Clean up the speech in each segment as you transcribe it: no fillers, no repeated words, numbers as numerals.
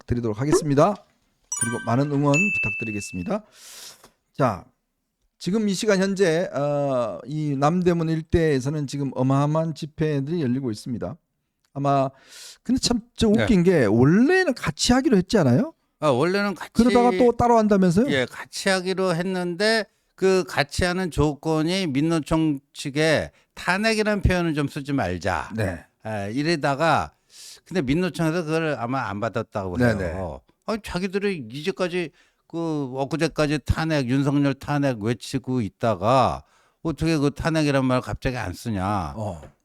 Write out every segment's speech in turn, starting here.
부탁드리도록 하겠습니다. 그리고 많은 응원 부탁드리겠습니다. 자, 지금 이 시간 현재 이 남대문 일대에서는 지금 어마어마한 집회들이 열리고 있습니다. 아마 근데 참 웃긴 게 원래는 같이 하기로 했지 않아요? 원래는 같이 그러다가 또 따로 한다면서요? 예, 같이 하기로 했는데 그 같이 하는 조건이 민노총 측에 탄핵이라는 표현을 좀 쓰지 말자. 네. 이러다가 근데 민노총에서 그걸 아마 안 받았다고 해요. 네네. 자기들이 이제까지 그 엊그제까지 탄핵 윤석열 탄핵 외치고 있다가 어떻게 그 탄핵이란 말 갑자기 안 쓰냐.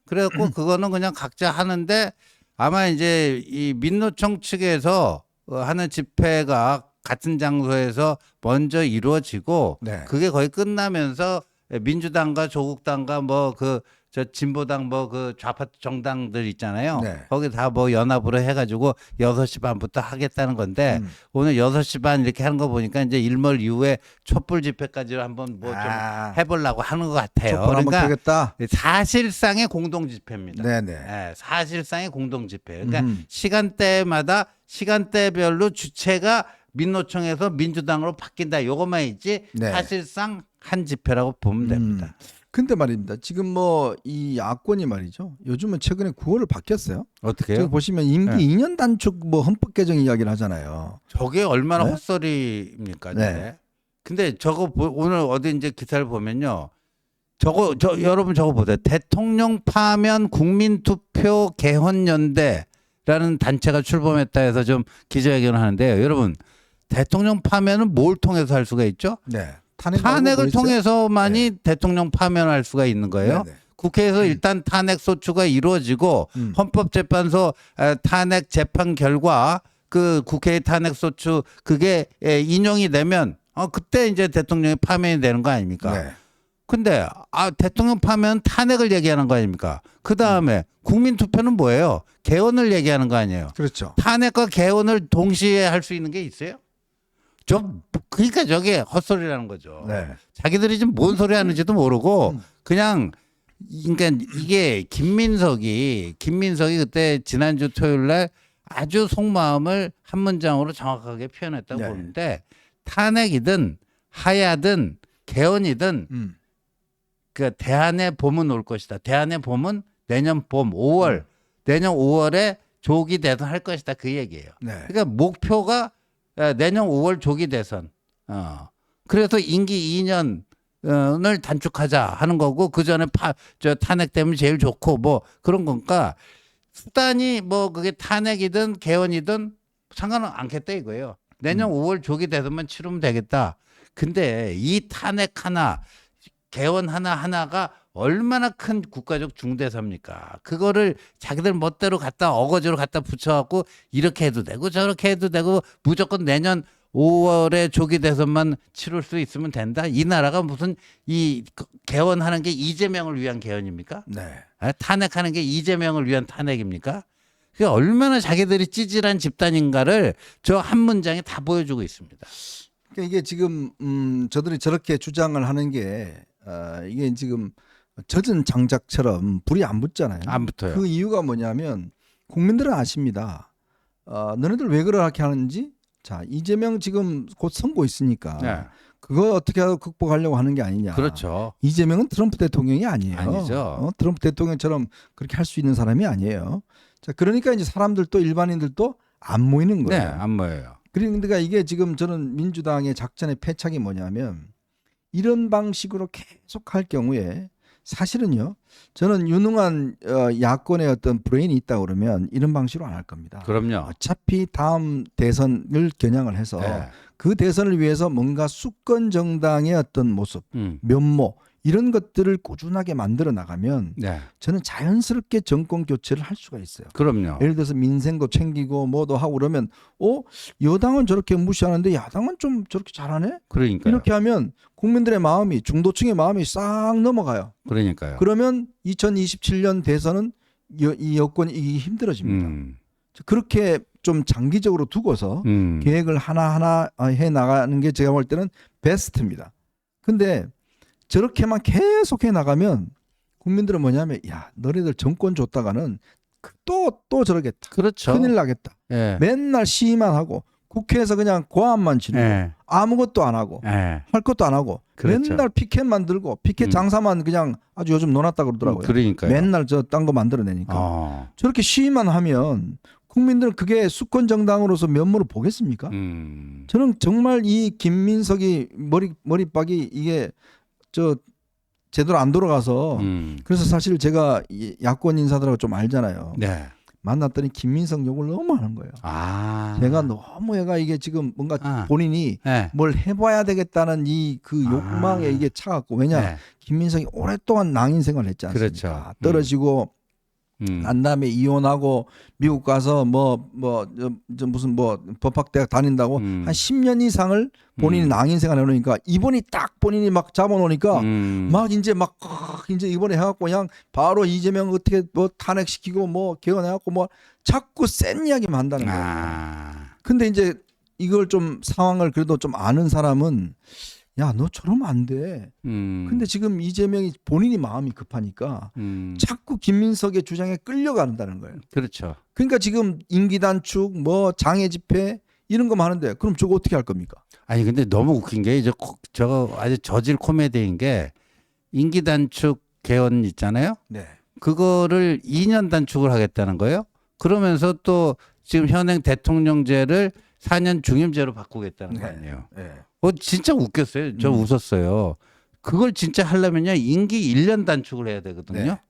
그래갖고 그거는 그냥 각자 하는데 아마 이제 이 민노총 측에서 하는 집회가 같은 장소에서 먼저 이루어지고 네. 그게 거의 끝나면서 민주당과 조국당과 뭐 그 저 진보당 뭐 그 좌파 정당들 있잖아요. 네. 거기 다 뭐 연합으로 해가지고 6시 반부터 하겠다는 건데 오늘 6시 반 이렇게 하는 거 보니까 이제 일몰 이후에 촛불 집회까지 한번 뭐 좀 해보려고 하는 것 같아요. 촛불 한번 켜겠다. 사실상의 공동 집회입니다. 네네. 네, 사실상의 공동 집회. 그러니까 시간대마다 시간대별로 주체가 민노총에서 민주당으로 바뀐다. 요것만 있지 네. 사실상 한 집회라고 보면 됩니다. 근데 말입니다. 지금 뭐 이 야권이 말이죠. 요즘은 최근에 구호를 바뀌었어요. 어떻게요? 저기 보시면 임기 2년 단축 뭐 헌법 개정 이야기를 하잖아요. 저게 얼마나 네? 헛소리입니까? 네. 근데 저거 오늘 어디 이제 기사를 보면요. 여러분 저거 보세요. 대통령 파면 국민투표 개헌연대라는 단체가 출범했다 해서 좀 기자회견을 하는데요. 여러분 대통령 파면은 뭘 통해서 할 수가 있죠? 네. 탄핵을 통해서만이 대통령 파면할 수가 있는 거예요. 네네. 국회에서 일단 탄핵 소추가 이루어지고 헌법재판소 탄핵 재판 결과 그 국회의 탄핵 소추 그게 인용이 되면 그때 이제 대통령이 파면이 되는 거 아닙니까? 네. 근데 대통령 파면 탄핵을 얘기하는 거 아닙니까? 그 다음에 국민투표는 뭐예요? 개헌을 얘기하는 거 아니에요? 그렇죠. 탄핵과 개헌을 동시에 할 수 있는 게 있어요? 그러니까 저게 헛소리라는 거죠. 네. 자기들이 지금 뭔 소리 하는지도 모르고 그냥 그러니까 이게 김민석이 그때 지난주 토요일 날 아주 속마음을 한 문장으로 정확하게 표현했다고 네. 보는데 탄핵이든 하야든 개헌이든 그 대안의 봄은 올 것이다. 대안의 봄은 내년 봄 5월 내년 5월에 조기 대선 할 것이다. 그 얘기예요. 네. 그러니까 목표가 내년 5월 조기 대선. 그래서 임기 2년을 단축하자 하는 거고 그 전에 탄핵되면 제일 좋고 뭐 그런 거니까 수단이 뭐 그게 탄핵이든 개헌이든 상관은 않겠다 이거예요. 내년 5월 조기 대선만 치르면 되겠다. 근데 이 탄핵 하나, 개헌 하나가 얼마나 큰 국가적 중대사입니까? 그거를 자기들 멋대로 어거지로 갖다 붙여갖고 이렇게 해도 되고 저렇게 해도 되고 무조건 내년 5월에 조기 대선만 치를 수 있으면 된다. 이 나라가 무슨 이 개헌하는 게 이재명을 위한 개헌입니까? 네. 탄핵하는 게 이재명을 위한 탄핵입니까? 그게 얼마나 자기들이 찌질한 집단인가를 저 한 문장에 다 보여주고 있습니다. 그러니까 이게 지금 저들이 저렇게 주장을 하는 게 이게 지금 젖은 장작처럼 불이 안 붙잖아요. 안 붙어요. 그 이유가 뭐냐면 국민들은 아십니다. 너네들 왜 그렇게 하는지. 자, 이재명 지금 곧 선고 있으니까 네. 그거 어떻게 하고 극복하려고 하는 게 아니냐. 그렇죠. 이재명은 트럼프 대통령이 아니에요. 아니죠. 트럼프 대통령처럼 그렇게 할 수 있는 사람이 아니에요. 자, 그러니까 이제 사람들도 일반인들도 안 모이는 네, 거예요. 안 보여요. 그러니까 이게 지금 저는 민주당의 작전의 패착이 뭐냐면 이런 방식으로 계속 할 경우에 사실은요. 저는 유능한 야권의 어떤 브레인이 있다 그러면 이런 방식으로 안 할 겁니다. 그럼요. 어차피 다음 대선을 겨냥을 해서 네. 그 대선을 위해서 뭔가 수권 정당의 어떤 모습, 면모 이런 것들을 꾸준하게 만들어 나가면 네. 저는 자연스럽게 정권 교체를 할 수가 있어요. 그럼요. 예를 들어서 민생도 챙기고 뭐도 하고 그러면 여당은 저렇게 무시하는데 야당은 좀 저렇게 잘하네? 그러니까요. 이렇게 하면 국민들의 마음이 중도층의 마음이 싹 넘어가요. 그러니까요. 그러면 2027년 대선은 이 여권이 이기기 힘들어집니다. 그렇게 좀 장기적으로 두고서 계획을 하나하나 해 나가는 게 제가 볼 때는 베스트입니다. 근데 저렇게만 계속 해 나가면 국민들은 뭐냐면 야 너네들 정권 줬다가는 또 저러겠다. 그렇죠. 큰일 나겠다. 예. 맨날 시위만 하고 국회에서 그냥 고함만 치르고 예. 아무것도 안 하고 예. 할 것도 안 하고 그렇죠. 맨날 피켓만 들고 피켓 장사만 그냥 아주 요즘 논았다 그러더라고요. 그러니까요. 맨날 저 딴 거 만들어내니까. 네. 저렇게 시위만 하면 국민들은 그게 수권 정당으로서 면모를 보겠습니까? 저는 정말 이 김민석이 머리박이 이게 저 제대로 안 돌아가서 그래서 사실 제가 이 야권 인사들하고 좀 알잖아요. 네. 만났더니 김민석 욕을 너무 하는 거예요. 아. 제가 너무 얘가 이게 지금 뭔가 아. 본인이 네. 뭘 해봐야 되겠다는 이 그 욕망에 이게 차갖고 왜냐 네. 김민석이 오랫동안 낭인 생활을 했지 않습니까? 그렇죠. 떨어지고 난 다음에 이혼하고 미국 가서 무슨 법학대학 다닌다고 한 10년 이상을 본인이 낭인 생활 해놓으니까 이번이 딱 본인이 막 잡아놓으니까 막 이제 이번에 해갖고 그냥 바로 이재명 어떻게 뭐 탄핵시키고 뭐 개헌해갖고 뭐 자꾸 센 이야기만 한다는 거예요. 근데 이제 이걸 좀 상황을 그래도 좀 아는 사람은 야, 너 저러면 안 돼. 근데 지금 이재명이 본인이 마음이 급하니까 자꾸 김민석의 주장에 끌려간다는 거예요. 그렇죠. 그러니까 지금 임기 단축, 뭐 장애 집회 이런 거만 하는데 그럼 저거 어떻게 할 겁니까? 아니 근데 너무 웃긴 게 이제 저거 아주 저질 코미디인 게 임기 단축 개헌 있잖아요. 네. 그거를 2년 단축을 하겠다는 거예요. 그러면서 또 지금 현행 대통령제를 4년 중임제로 바꾸겠다는 거 아니에요. 네. 진짜 웃겼어요. 저 웃었어요. 그걸 진짜 하려면요 임기 1년 단축을 해야 되거든요. 네.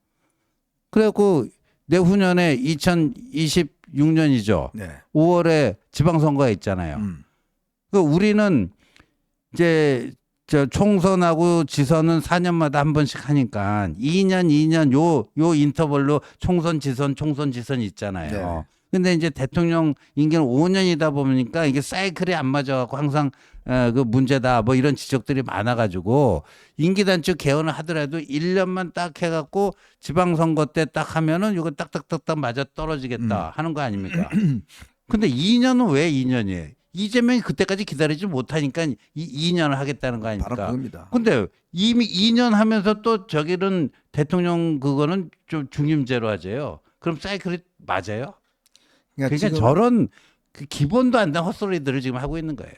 그래갖고 내후년에 2026년이죠. 네. 5월에 지방선거가 있잖아요. 그 우리는 이제 저 총선하고 지선은 4년마다 한 번씩 하니까 2년 요 인터벌로 총선 지선 있잖아요. 네. 근데 이제 대통령 임기는 5년이다 보니까 이게 사이클이 안 맞아갖고 항상 그 문제다 뭐 이런 지적들이 많아가지고 임기 단축 개헌을 하더라도 1년만 딱 해갖고 지방선거 때 딱 하면은 이거 딱딱딱딱 맞아 떨어지겠다 하는 거 아닙니까? 근데 2년은 왜 2년이에요? 이재명이 그때까지 기다리지 못하니까 2년을 하겠다는 거 아닙니까? 바로 그겁니다. 근데 이미 2년 하면서 또 저기는 대통령 그거는 좀 중임제로 하재요. 그럼 사이클이 맞아요? 그러니까 지금 저런 그 기본도 안 된 헛소리들을 지금 하고 있는 거예요.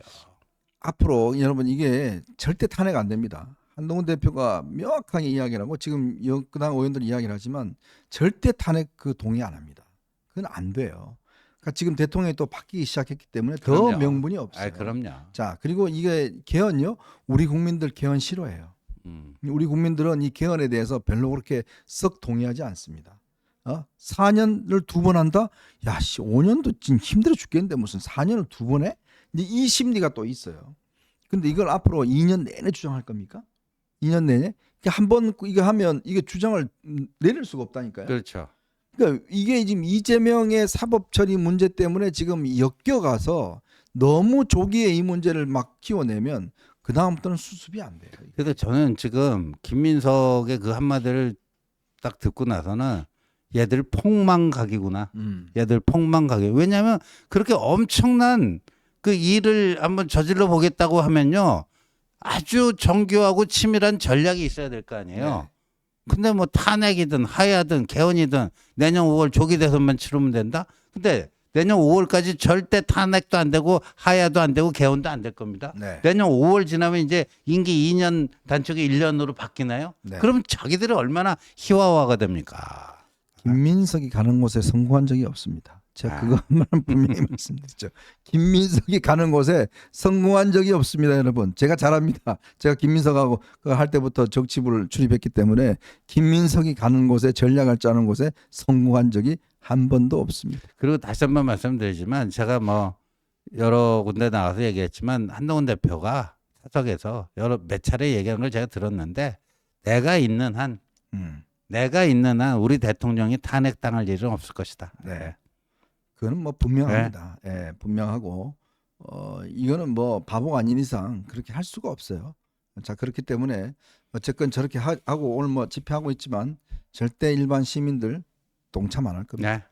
앞으로 여러분 이게 절대 탄핵 안 됩니다. 한동훈 대표가 명확하게 이야기를 하고 지금 여당 의원들이 이야기를 하지만 절대 탄핵 그 동의 안 합니다. 그건 안 돼요. 그러니까 지금 대통령이 또 바뀌기 시작했기 때문에 더 그럼요. 명분이 없어요. 그럼요. 자, 그리고 이게 개헌요. 우리 국민들 개헌 싫어해요. 우리 국민들은 이 개헌에 대해서 별로 그렇게 썩 동의하지 않습니다. 4년을 2번 한다? 야, 5년도 지금 힘들어 죽겠는데 무슨 4년을 2번 해? 이제 이 심리가 또 있어요. 근데 이걸 앞으로 2년 내내 주장할 겁니까? 2년 내내? 한번 이거 하면 이게 주장을 내릴 수가 없다니까요. 그렇죠. 그러니까 이게 지금 이재명의 사법 처리 문제 때문에 지금 엮여가서 너무 조기에 이 문제를 막 키워내면 그 다음부터는 수습이 안 돼요. 그래서 저는 지금 김민석의 그 한마디를 딱 듣고 나서는 얘들 폭망각이구나. 얘들 폭망각이. 왜냐하면 그렇게 엄청난 그 일을 한번 저질러 보겠다고 하면요. 아주 정교하고 치밀한 전략이 있어야 될 거 아니에요. 네. 근데 뭐 탄핵이든 하야든 개헌이든 내년 5월 조기 대선만 치르면 된다? 근데 내년 5월까지 절대 탄핵도 안 되고 하야도 안 되고 개헌도 안 될 겁니다. 네. 내년 5월 지나면 이제 임기 2년 단축이 1년으로 바뀌나요? 네. 그러면 자기들이 얼마나 희화화가 됩니까? 김민석이 가는 곳에 성공한 적이 없습니다. 제가 그거 한 말은 분명히 말씀드리죠. 김민석이 가는 곳에 성공한 적이 없습니다, 여러분. 제가 잘 압니다. 제가 김민석하고 할 때부터 정치부를 출입했기 때문에 김민석이 가는 곳에 전략을 짜는 곳에 성공한 적이 한 번도 없습니다. 그리고 다시 한번 말씀드리지만 제가 뭐 여러 군데 나가서 얘기했지만 한동훈 대표가 사석에서 몇 차례 얘기한 걸 제가 들었는데 내가 있는 한 우리 대통령이 탄핵당할 일은 없을 것이다. 네. 그거는 뭐 분명합니다. 예, 분명하고 이거는 뭐 바보가 아닌 이상 그렇게 할 수가 없어요. 자, 그렇기 때문에 어쨌건 저렇게 하고 오늘 뭐 집회하고 있지만 절대 일반 시민들 동참 안 할 겁니다. 네.